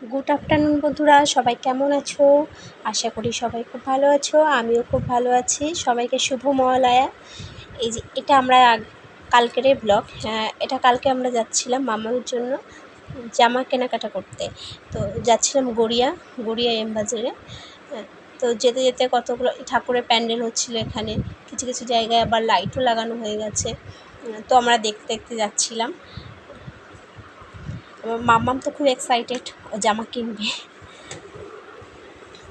Good afternoon বন্ধুরা, সবাই কেমন আছো? আশা করি সবাই খুব ভালো আছো। আমিও খুব ভালো আছি। সবাইকে শুভ মহালয়া। এই যে এটা আমরা কালকেরই ব্লগ। এটা কালকে আমরা যাচ্ছিলাম মামার জন্য জামা কেনাকাটা করতে। তো যাচ্ছিলাম গড়িয়া এম বাজারে। তো যেতে যেতে কতগুলো ঠাকুরের প্যান্ডেল হচ্ছিলো এখানে। কিছু কিছু জায়গায় আবার লাইটও লাগানো হয়ে গেছে। তো আমরা দেখতে দেখতে যাচ্ছিলাম। মাম্মাম তো খুব এক্সাইটেড, ও জামা কিনবে।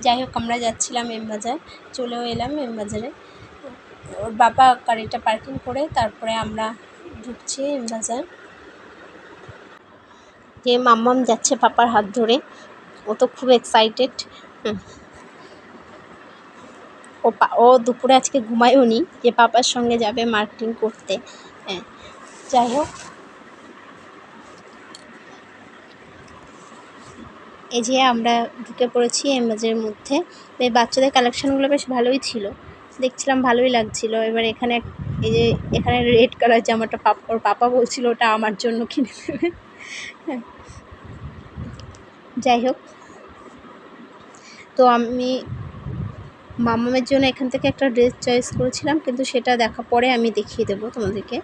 যাই হোক, আমরা যাচ্ছিলাম এম বাজার, চলেও এলাম এম বাজারে। ওর বাবা গাড়িটা পার্কিং করে তারপরে আমরা ঢুকছি এম বাজার। যে মাম্মাম যাচ্ছে পাপার হাত ধরে, ও তো খুব এক্সাইটেড। ও দুপুরে আজকে ঘুমায়ও নি যে পাপার সঙ্গে যাবে মার্কেটিং করতে। যাই হোক, এই যে আমরা ঢুকে পড়েছি এম বাজারের মধ্যে। এই বাচ্চাদের কালেকশানগুলো বেশ ভালোই ছিল, দেখছিলাম ভালোই লাগছিল। এবার এখানে এই যে এখানে রেড কালার জামাটা ওর পাপা বলছিল ওটা আমার জন্য কিনে দেবে। যাই হোক, তো আমি মাম্মামের জন্য এখান থেকে একটা ড্রেস চয়েস করেছিলাম, কিন্তু সেটা পরে আমি দেখিয়ে দেবো তোমাদেরকে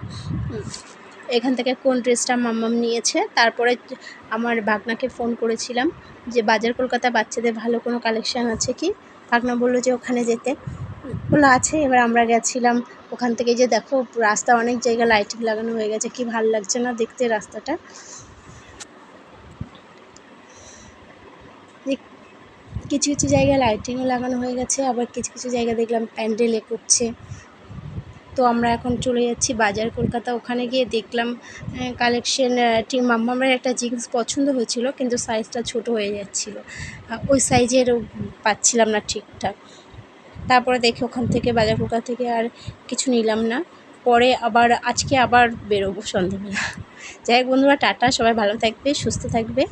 এখান থেকে কোন ড্রেসটা মাম্মাম নিয়েছে। তারপরে আমার ভাগনাকে ফোন করেছিলাম যে বাজার কলকাতা বাচ্চাদের ভালো কোনো কালেকশান আছে কি। ভাগনা বললো যে ওখানে যেতে, বললো আছে। এবার আমরা গেছিলাম ওখান থেকে। যে দেখো, রাস্তা অনেক জায়গায় লাইটিং লাগানো হয়ে গেছে, কি ভালো লাগছে না দেখতে রাস্তাটা। কিছু কিছু জায়গায় লাইটিংও লাগানো হয়ে গেছে, আবার কিছু কিছু জায়গা দেখলাম প্যান্ডেলে করছে। তো আমরা এখন চলে যাচ্ছি বাজার কলকাতা। ওখানে গিয়ে দেখলাম কালেকশন। ঠিক মাম্মামের একটা জিন্স পছন্দ হয়েছিল, কিন্তু সাইজটা ছোট হয়ে যাচ্ছিলো, ওই সাইজের পাচ্ছিলাম না ঠিকঠাক। তারপরে দেখে ওখান থেকে বাজার কলকাতা থেকে আর কিছু নিলাম না। পরে আজকে আবার বেরোবো সন্ধ্যেবেলা। যাই হোক বন্ধুরা, টাটা, সবাই ভালো থাকবে, সুস্থ থাকবে।